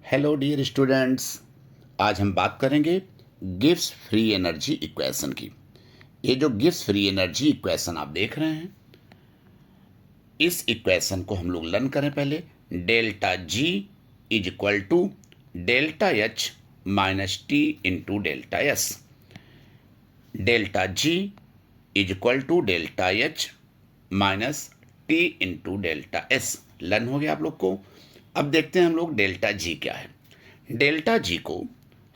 Hello dear students. आज हम बात करेंगे गिब्स फ्री एनर्जी इक्वेशन की। ये जो गिब्स फ्री एनर्जी इक्वेशन आप देख रहे हैं, इस इक्वेशन को हम लोग लर्न करें पहले। Delta G is equal to delta H minus T into delta S. Delta G is equal to delta H minus T into delta S. Learn हो गया आप लोग को। अब देखते हैं हम लोग डेल्टा जी क्या है। डेल्टा जी को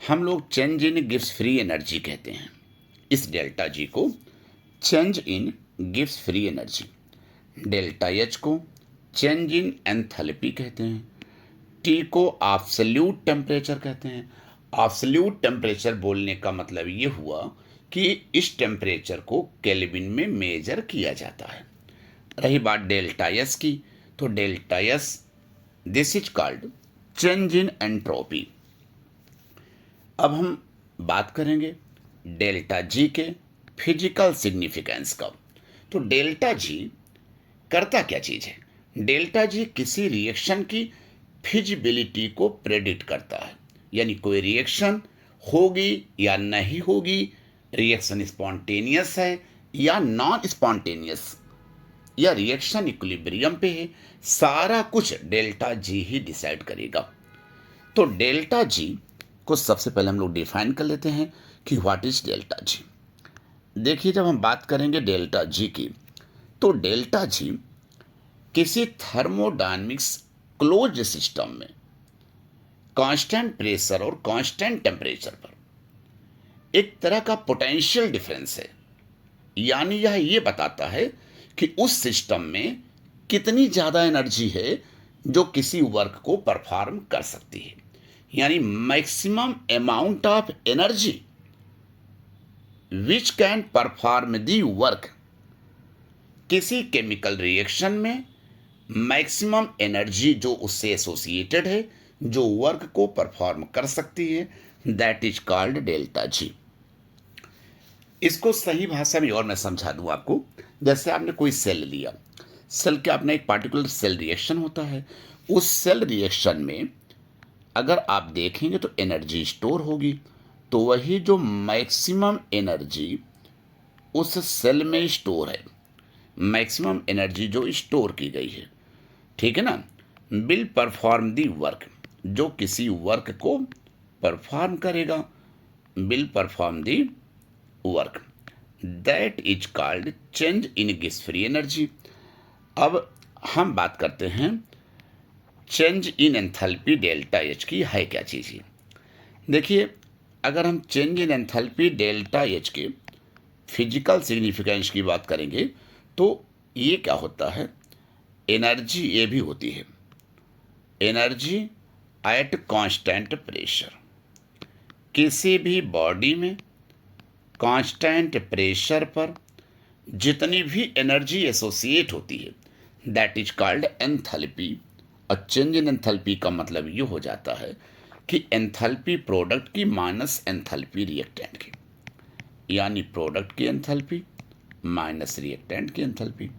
हम लोग change in Gibbs free energy कहते हैं। इस डेल्टा जी को change in Gibbs free energy. Delta H को चेंज इन एंथैल्पी कहते हैं। टी को एब्सोल्यूट टेम्परेचर कहते हैं। एब्सोल्यूट टेम्परेचर बोलने का मतलब ये हुआ कि इस टेम्परेचर को केल्विन में मेजर किया जाता है। रही बात डेल्टा एस की, तो delta S this is called change in entropy. अब हम बात करेंगे डेल्टा जी के फिजिकल सिग्निफिकेंस का। तो डेल्टा जी करता क्या चीज़ है? डेल्टा जी किसी रिएक्शन की फिजिबिलिटी को प्रेडिक्ट करता है, यानी कोई रिएक्शन होगी या नहीं होगी, रिएक्शन स्पॉन्टेनियस है या नॉन स्पॉन्टेनियस, या रिएक्शन इक्विलिब्रियम पे है, सारा कुछ डेल्टा जी ही डिसाइड करेगा। तो डेल्टा जी को सबसे पहले हम लोग डिफाइन कर लेते हैं कि व्हाट इज डेल्टा जी। देखिए, जब हम बात करेंगे डेल्टा जी की, तो डेल्टा जी किसी थर्मोडायनेमिक्स क्लोज्ड सिस्टम में कांस्टेंट प्रेशर और कांस्टेंट टेम्परेचर पर एक तरह का पोटेंशियल डिफरेंस है। यानी यह ये बताता है कि उस सिस्टम में कितनी ज़्यादा एनर्जी है जो किसी वर्क को परफॉर्म कर सकती है, यानी maximum amount of energy which can perform the work. किसी केमिकल रिएक्शन में मैक्सिमम एनर्जी जो उससे एसोसिएटेड है, जो वर्क को परफॉर्म कर सकती है, that is called delta G. इसको सही भाषा में और मैं समझा दूं आपको। जैसे आपने कोई सेल लिया, सेल के अपना एक पार्टिकुलर सेल रिएक्शन होता है। उस सेल रिएक्शन में अगर आप देखेंगे तो एनर्जी स्टोर होगी। तो वही जो मैक्सिमम एनर्जी उस सेल में स्टोर है, मैक्सिमम एनर्जी जो स्टोर की गई है, ठीक है ना, विल परफॉर्म दी वर्क, जो किसी वर्क को परफॉर्म करेगा, will perform the work, that is called change in Gibbs free energy. अब हम बात करते हैं change in enthalpy delta H की है क्या चीज़ है। देखिए, अगर हम change in enthalpy delta H के फिजिकल सिग्निफिकेंस की बात करेंगे, तो ये क्या होता है, एनर्जी ये भी होती है एनर्जी एट कांस्टेंट प्रेशर। किसी भी बॉडी में कांस्टेंट प्रेशर पर जितनी भी एनर्जी एसोसिएट होती है, दैट इज कॉल्ड एंथैल्पी। और चेंज इन एंथैल्पी का मतलब ये हो जाता है कि एंथैल्पी प्रोडक्ट की माइनस एंथैल्पी रिएक्टेंट की, यानी प्रोडक्ट की एंथैल्पी माइनस रिएक्टेंट की एंथैल्पी।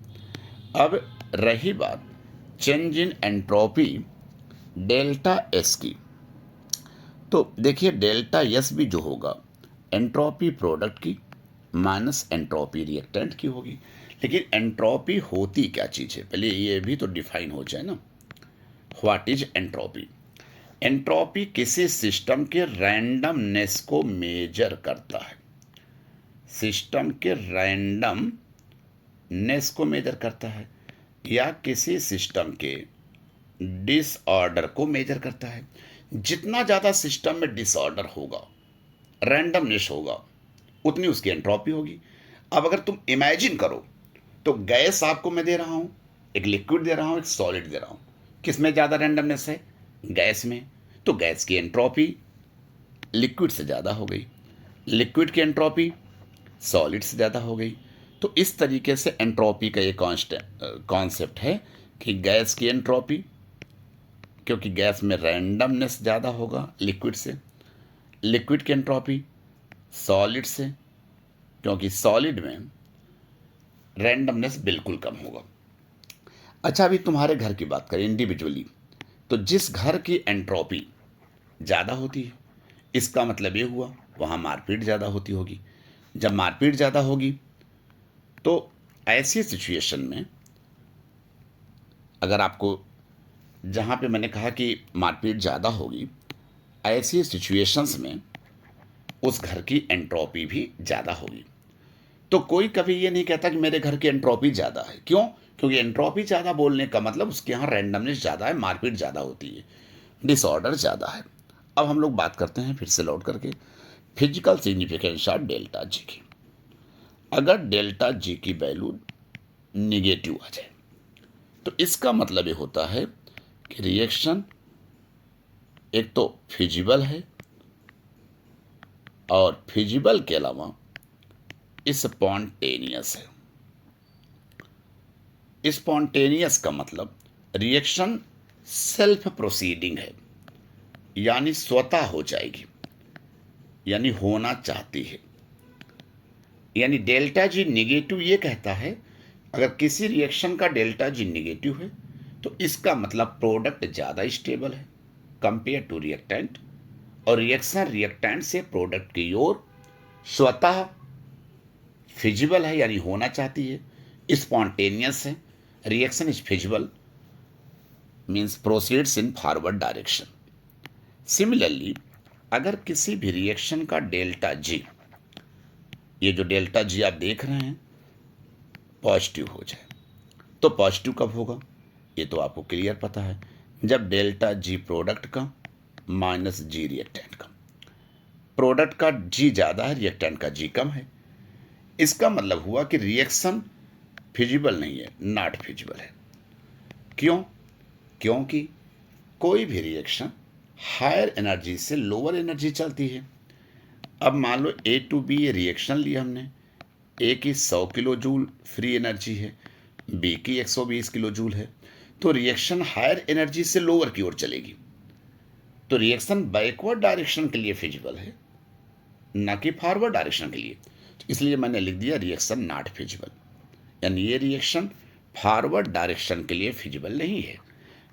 अब रही बात change in entropy delta S की, तो देखिए डेल्टा एस भी जो होगा एंट्रोपी प्रोडक्ट की माइनस एंट्रोपी रिएक्टेंट की होगी। लेकिन एंट्रोपी होती क्या चीज़ है, पहले ये भी तो डिफाइन हो जाए ना। What is entropy? एंट्रोपी किसी सिस्टम के रैंडमनेस को मेजर करता है। सिस्टम के रैंडमनेस को मेजर करता है, या किसी सिस्टम के डिसऑर्डर को मेजर करता है। जितना ज़्यादा सिस्टम में डिसऑर्डर होगा, रैंडमनेस होगा, उतनी उसकी एंट्रोपी होगी। अब अगर तुम इमेजिन करो, तो गैस आपको मैं दे रहा हूँ, एक लिक्विड दे रहा हूँ, एक सॉलिड दे रहा हूँ, किस में ज़्यादा रैंडमनेस है? गैस में। तो गैस की एंट्रोपी लिक्विड से ज़्यादा हो गई, लिक्विड की एंट्रोपी सॉलिड से ज़्यादा हो गई। तो इस तरीके से एंट्रोपी का ये कॉन्सेप्ट है कि गैस की एंट्रोपी, क्योंकि गैस में रैंडमनेस ज़्यादा होगा लिक्विड से, लिक्विड की एंट्रोपी सॉलिड से, क्योंकि सॉलिड में रैंडमनेस बिल्कुल कम होगा। अच्छा, अभी तुम्हारे घर की बात करें इंडिविजुअली, तो जिस घर की एंट्रोपी ज़्यादा होती है। इसका मतलब ये हुआ वहाँ मारपीट ज़्यादा होती होगी। जब मारपीट ज़्यादा होगी तो ऐसी सिचुएशन में अगर आपको, जहाँ पे मैंने कहा कि मारपीट ज़्यादा होगी, ऐसी सिचुएशंस में उस घर की एंट्रोपी भी ज़्यादा होगी। तो कोई कभी ये नहीं कहता कि मेरे घर की एंट्रोपी ज़्यादा है। क्यों? क्योंकि एंट्रोपी ज़्यादा बोलने का मतलब उसके यहाँ रैंडमनेस ज़्यादा है, मारपीट ज़्यादा होती है, डिसऑर्डर ज़्यादा है। अब हम लोग बात करते हैं फिर से लौट करके physical significance of delta G की। अगर डेल्टा जी की वैल्यू निगेटिव आ जाए तो इसका मतलब ये होता है कि रिएक्शन एक तो फिजिबल है और फिजिबल के अलावा स्पॉन्टेनियस है। स्पॉन्टेनियस का मतलब रिएक्शन सेल्फ प्रोसीडिंग है, यानी स्वतः हो जाएगी, यानी होना चाहती है। यानी डेल्टा जी निगेटिव ये कहता है अगर किसी रिएक्शन का डेल्टा जी निगेटिव है तो इसका मतलब प्रोडक्ट ज़्यादा स्टेबल है कंपेयर टू रिएक्टेंट, और रिएक्शन रिएक्टेंट से प्रोडक्ट की ओर स्वतः फिजिबल है, यानी होना चाहती है, स्पॉन्टेनियस है। Reaction is feasible means proceeds in forward direction. Similarly अगर किसी भी रिएक्शन का डेल्टा जी, ये जो डेल्टा जी आप देख रहे हैं, पॉजिटिव हो जाए तो पॉजिटिव कब होगा ये तो आपको क्लियर पता है, जब डेल्टा जी प्रोडक्ट का माइनस जी रिएक्टेंट का। प्रोडक्ट का जी ज़्यादा है, रिएक्टेंट का जी कम है। इसका मतलब हुआ कि रिएक्शन फिजिबल नहीं है, नॉट फिजिबल है। क्यों? क्योंकि कोई भी रिएक्शन हायर एनर्जी से लोअर एनर्जी चलती है। अब मान लो ए टू बी ये रिएक्शन लिया हमने, ए की 100 किलो जूल फ्री एनर्जी है, बी की 120 किलो जूल है, तो रिएक्शन हायर एनर्जी से लोअर की ओर चलेगी, तो रिएक्शन बैकवर्ड डायरेक्शन के लिए फिजिबल है, ना कि फॉरवर्ड डायरेक्शन के लिए। तो इसलिए मैंने लिख दिया रिएक्शन नॉट फिजिबल, यानी ये रिएक्शन फॉरवर्ड डायरेक्शन के लिए फिजिबल नहीं है।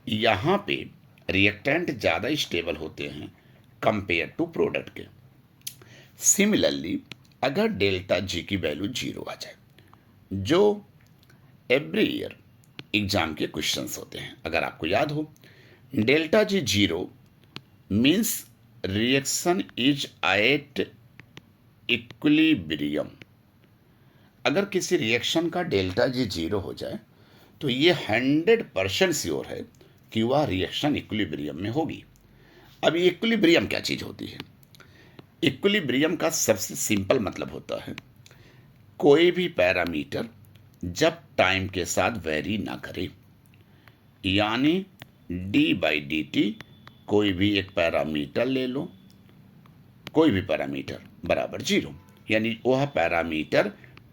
यहाँ पे रिएक्टेंट ज़्यादा स्टेबल होते हैं कंपेयर टू प्रोडक्ट के। सिमिलरली अगर डेल्टा जी की वैल्यू 0 आ जाए, जो एवरी ईयर एग्जाम के क्वेश्चंस होते हैं, अगर आपको याद हो, delta G 0 means reaction is at equilibrium. अगर किसी रिएक्शन का डेल्टा जी 0 हो जाए तो ये 100% श्योर है कि वह रिएक्शन इक्विलिब्रियम में होगी। अब ये इक्विलिब्रियम क्या चीज़ होती है? इक्विलिब्रियम का सबसे सिंपल मतलब होता है कोई भी पैरामीटर जब टाइम के साथ वेरी ना करे, यानी डी बाई डी टी, कोई भी एक पैरामीटर ले लो, कोई भी पैरामीटर बराबर 0, यानी वह पैरामीटर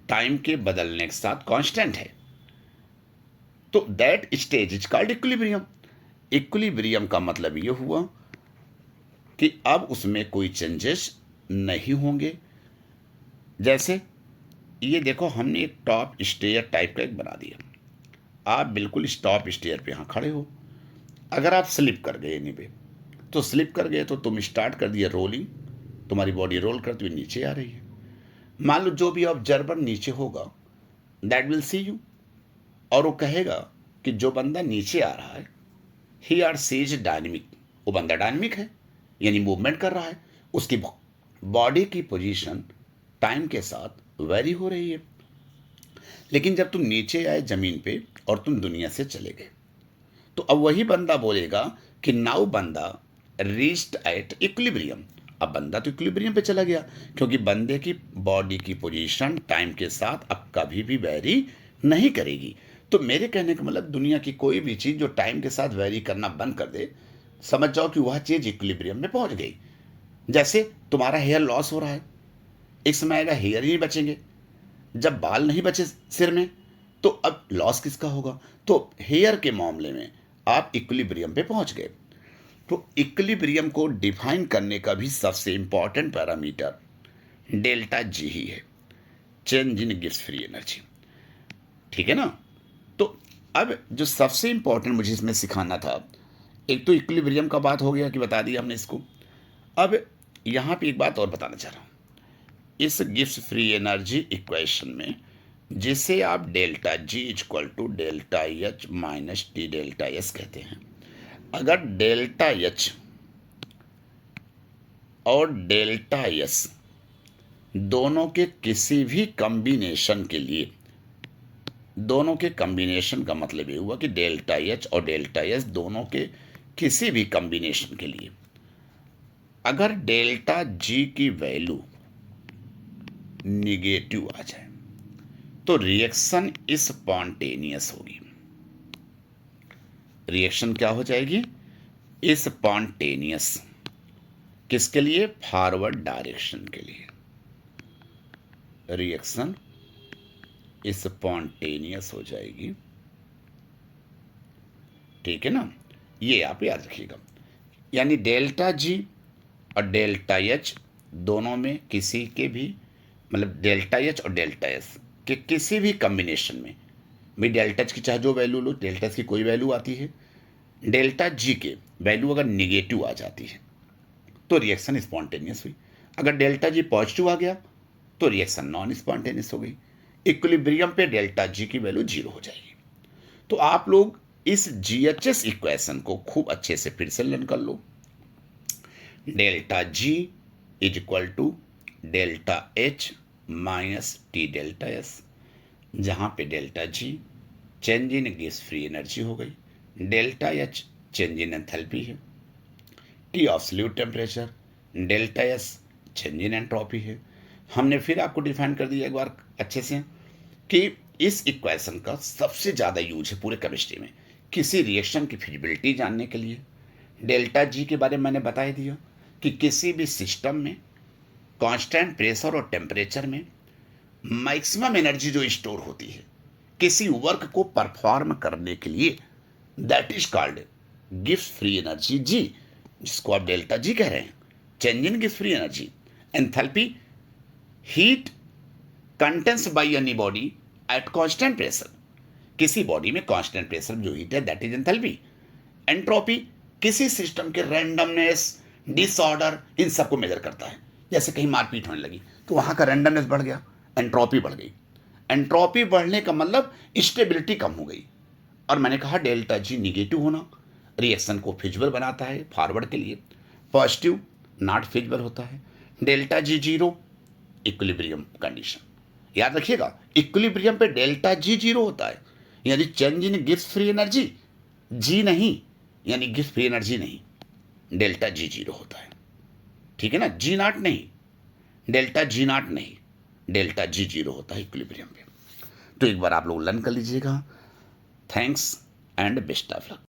टाइम के बदलने के साथ कांस्टेंट है, तो that stage is called equilibrium. Equilibrium का मतलब ये हुआ कि अब उसमें कोई चेंजेस नहीं होंगे। जैसे ये देखो, हमने एक टॉप स्टेयर टाइप का एक बना दिया, आप बिल्कुल इस टॉप स्टेयर पे यहाँ खड़े हो, अगर आप स्लिप कर गए नी पे, तो स्लिप कर गए तो तुम स्टार्ट कर दिया रोलिंग, तुम्हारी बॉडी रोल करती हुई नीचे आ रही है। मान लो जो भी ऑब्जर्वर नीचे होगा दैट विल सी यू, और वो कहेगा कि जो बंदा नीचे आ रहा है ही आर सीज डायनेमिक, वो बंदा डायनेमिक है, यानी मूवमेंट कर रहा है, उसकी बॉडी की पोजीशन टाइम के साथ वेरी हो रही है। लेकिन जब तुम नीचे आए जमीन पे और तुम दुनिया से चले गए, तो अब वही बंदा बोलेगा कि नाउ बंदा रीच्ड एट इक्विलिब्रियम। अब बंदा तो इक्विलिब्रियम पे चला गया, क्योंकि बंदे की बॉडी की पोजीशन टाइम के साथ अब कभी भी वेरी नहीं करेगी। तो मेरे कहने का मतलब दुनिया की कोई भी चीज़ जो टाइम के साथ वेरी करना बंद कर दे, समझ जाओ कि वह चीज़ इक्विलिब्रियम में पहुंच गई। जैसे तुम्हारा हेयर लॉस हो रहा है, एक समय आएगा हेयर ही नहीं बचेंगे, जब बाल नहीं बचे सिर में तो अब लॉस किसका होगा? तो हेयर के मामले में आप इक्विलिब्रियम पे पहुंच गए। तो इक्विलिब्रियम को डिफाइन करने का भी सबसे इंपॉर्टेंट पैरामीटर डेल्टा जी ही है, change in Gibbs free energy. ठीक है ना? तो अब जो सबसे इंपॉर्टेंट मुझे इसमें सिखाना था, एक तो इक्विलिब्रियम का बात हो गया कि बता दिया हमने इसको, अब यहाँ पे एक बात और बताना चाह रहा हूँ, इस गिब्स फ्री एनर्जी इक्वेशन में जिसे आप delta G equal to delta H minus T delta S कहते हैं, अगर डेल्टा एच और डेल्टा एस दोनों के किसी भी कॉम्बिनेशन के लिए, दोनों के कॉम्बिनेशन का मतलब ये हुआ कि डेल्टा एच और डेल्टा एस दोनों के किसी भी कॉम्बिनेशन के लिए अगर डेल्टा जी की वैल्यू निगेटिव आ जाए तो रिएक्शन स्पॉन्टेनियस होगी। रिएक्शन क्या हो जाएगी? स्पॉन्टेनियस। किसके लिए? फॉरवर्ड डायरेक्शन के लिए रिएक्शन स्पॉन्टेनियस हो जाएगी। ठीक है ना, ये आप याद रखिएगा। यानी डेल्टा जी और डेल्टा एच दोनों में किसी के भी, मतलब डेल्टा एच और डेल्टा एस के किसी भी कॉम्बिनेशन में भाई डेल्टा एच की चाहे जो वैल्यू लो, डेल्टा एस की कोई वैल्यू आती है, डेल्टा जी के वैल्यू अगर निगेटिव आ जाती है तो रिएक्शन स्पॉन्टेनियस हुई। अगर डेल्टा जी पॉजिटिव आ गया तो रिएक्शन नॉन स्पॉन्टेनियस हो गई। इक्विलिब्रियम पे डेल्टा जी की वैल्यू 0 हो जाएगी। तो आप लोग इस जीएचएस इक्वेशन को खूब अच्छे से फिर से लर्न कर लो। Delta G is equal to delta H minus T delta S, जहां पे delta G change in gas free energy हो गई, delta H change in enthalpy है, T absolute temperature, delta S change in entropy है। हमने फिर आपको define कर दिया एक बार अच्छे से कि इस इक्वेशन का सबसे ज़्यादा यूज है पूरे केमिस्ट्री में किसी रिएक्शन की फिजिबिलिटी जानने के लिए। डेल्टा जी के बारे में मैंने बता दिया कि किसी भी सिस्टम में कांस्टेंट प्रेशर और टेम्परेचर में मैक्सिमम एनर्जी जो स्टोर होती है किसी वर्क को परफॉर्म करने के लिए, that is called Gibbs free energy G, जिसको आप डेल्टा जी कह रहे हैं। Change in Gibbs free energy, enthalpy, heat contents by any body at constant pressure, किसी बॉडी में कांस्टेंट प्रेशर जो हीट है दैट इज एंथैल्पी। एंट्रोपी किसी सिस्टम के रैंडमनेस, डिसऑर्डर, इन सबको मेजर करता है। जैसे कहीं मारपीट होने लगी तो वहां का रैंडमनेस बढ़ गया, एंट्रोपी बढ़ गई। एंट्रोपी बढ़ने का मतलब स्टेबिलिटी कम हो गई। और मैंने कहा डेल्टा जी निगेटिव होना रिएक्शन को फिजिबल बनाता है फॉरवर्ड के लिए, पॉजिटिव नॉट फिजिबल होता है। डेल्टा जी 0 इक्विलिब्रियम कंडीशन, याद रखिएगा इक्विलिब्रियम पे डेल्टा जी 0 होता है, यानी change in Gibbs free energy G नहीं, यानी गिब्स फ्री एनर्जी नहीं, डेल्टा जी 0 होता है। ठीक है ना, जी नॉट नहीं, डेल्टा जी नॉट नहीं, डेल्टा जी 0 होता है इक्विलिब्रियम पे। तो एक बार आप लोग लर्न कर लीजिएगा। Thanks and best of luck.